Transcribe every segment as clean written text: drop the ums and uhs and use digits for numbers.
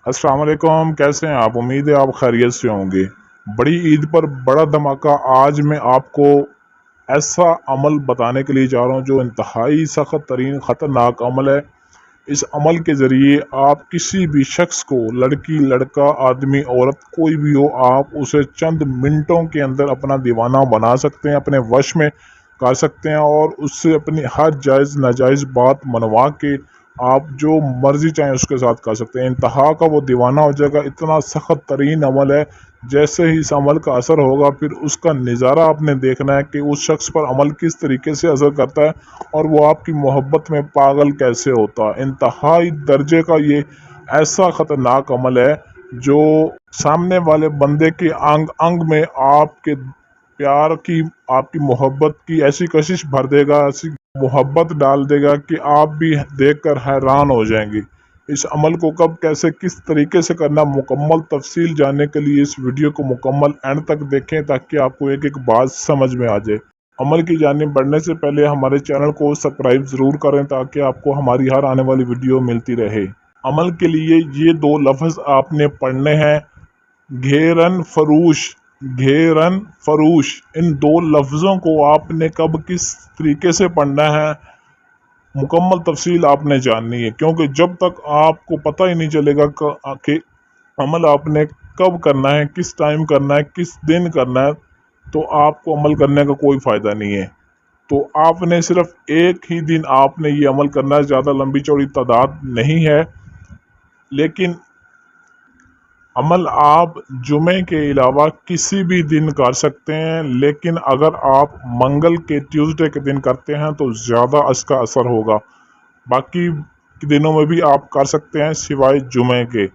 अस्सलाम वालेकुम, कैसे हैं आप? उम्मीद है आप खैरियत से होंगे। बड़ी ईद पर बड़ा धमाका। आज मैं आपको ऐसा अमल बताने के लिए जा रहा हूँ जो इंतहाई सख्त तरीन ख़तरनाक अमल है। इस अमल के ज़रिए आप किसी भी शख्स को, लड़की लड़का आदमी औरत कोई भी हो, आप उसे चंद मिनटों के अंदर अपना दीवाना बना सकते हैं, अपने वश में कर सकते हैं और उससे अपनी हर जायज़ नाजायज़ बात मनवा के आप जो मर्ज़ी चाहें उसके साथ कर सकते हैं। इंतहा का वो दीवाना हो जाएगा। इतना सख्त तरीन अमल है। जैसे ही इस अमल का असर होगा फिर उसका नज़ारा आपने देखना है कि उस शख्स पर अमल किस तरीके से असर करता है और वो आपकी मोहब्बत में पागल कैसे होता है। इंतहाई दर्जे का ये ऐसा ख़तरनाक अमल है जो सामने वाले बंदे के अंग अंग में आपके प्यार की, आपकी मोहब्बत की ऐसी कशिश भर देगा, ऐसी मोहब्बत डाल देगा कि आप भी देखकर हैरान हो जाएंगे। इस अमल को कब, कैसे, किस तरीके से करना, मुकम्मल तफसील जानने के लिए इस वीडियो को मुकम्मल एंड तक देखें ताकि आपको एक एक बात समझ में आ जाए। अमल की जानिब बढ़ने से पहले हमारे चैनल को सब्सक्राइब ज़रूर करें ताकि आपको हमारी हर आने वाली वीडियो मिलती रहे। अमल के लिए ये दो लफ्ज़ आपने पढ़ने हैं, घेरन फरूश, घेरन फरूश। इन दो लफ्ज़ों को आपने कब, किस तरीके से पढ़ना है, मुकम्मल तफसील आपने जाननी है, क्योंकि जब तक आपको पता ही नहीं चलेगा कि अमल आपने कब करना है, किस टाइम करना है, किस दिन करना है, तो आपको अमल करने का कोई फ़ायदा नहीं है। तो आपने सिर्फ एक ही दिन आपने ये अमल करना है, ज़्यादा लंबी चौड़ी तादाद नहीं है। लेकिन अमल आप जुमे के अलावा किसी भी दिन कर सकते हैं, लेकिन अगर आप मंगल के, ट्यूसडे के दिन करते हैं तो ज़्यादा इसका असर होगा। बाकी दिनों में भी आप कर सकते हैं सिवाय जुमे के।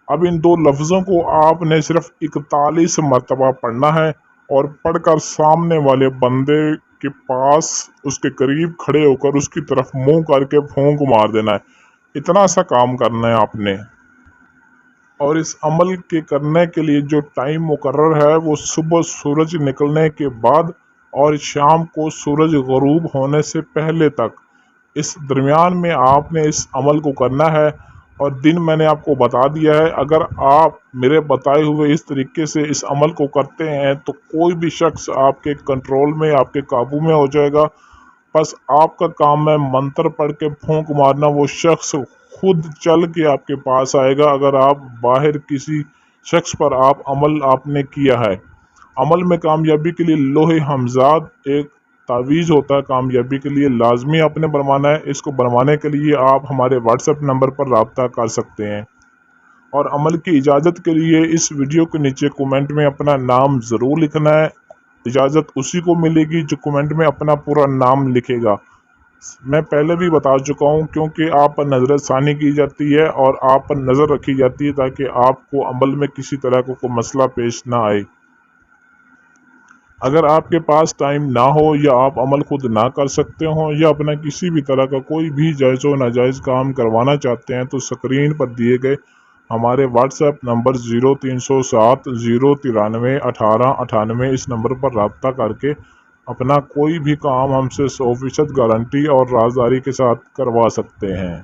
अब इन दो लफ्ज़ों को आपने सिर्फ 41 मरतबा पढ़ना है और पढ़कर सामने वाले बंदे के पास, उसके करीब खड़े होकर उसकी तरफ मुंह करके फूंक मार देना है। इतना सा काम करना है आपने। और इस अमल के करने के लिए जो टाइम मुकर्रर है वो सुबह सूरज निकलने के बाद और शाम को सूरज गरूब होने से पहले तक, इस दरमियान में आपने इस अमल को करना है। और दिन मैंने आपको बता दिया है। अगर आप मेरे बताए हुए इस तरीके से इस अमल को करते हैं तो कोई भी शख्स आपके कंट्रोल में, आपके काबू में हो जाएगा। बस आपका काम है मंत्र पढ़ के फूंक मारना, वो शख्स खुद चल के आपके पास आएगा। अगर आप बाहर किसी शख्स पर आप अमल आपने किया है। अमल में कामयाबी के लिए लोहे हमजाद एक तावीज़ होता है, कामयाबी के लिए लाजमी आपने बनवाना है। इसको बनवाने के लिए आप हमारे व्हाट्सएप नंबर पर रब्ता कर सकते हैं। और अमल की इजाज़त के लिए इस वीडियो के नीचे कमेंट में अपना नाम ज़रूर लिखना है। इजाज़त उसी को मिलेगी जो कमेंट में अपना पूरा नाम लिखेगा। मैं पहले भी बता चुका हूँ, क्योंकि आप पर नज़रसानी की जाती है और आप पर नज़र रखी जाती है ताकि आपको अमल में किसी तरह को कोई मसला पेश ना आए। अगर आपके पास टाइम ना हो या आप अमल खुद ना कर सकते हो या अपना किसी भी तरह का कोई भी जायज़ व नाजायज़ काम करवाना चाहते हैं तो स्क्रीन पर दिए गए हमारे व्हाट्सएप नंबर 0307 093 18 98 इस नंबर पर रब्ता करके अपना कोई भी काम हमसे 100% गारंटी और राजदारी के साथ करवा सकते हैं।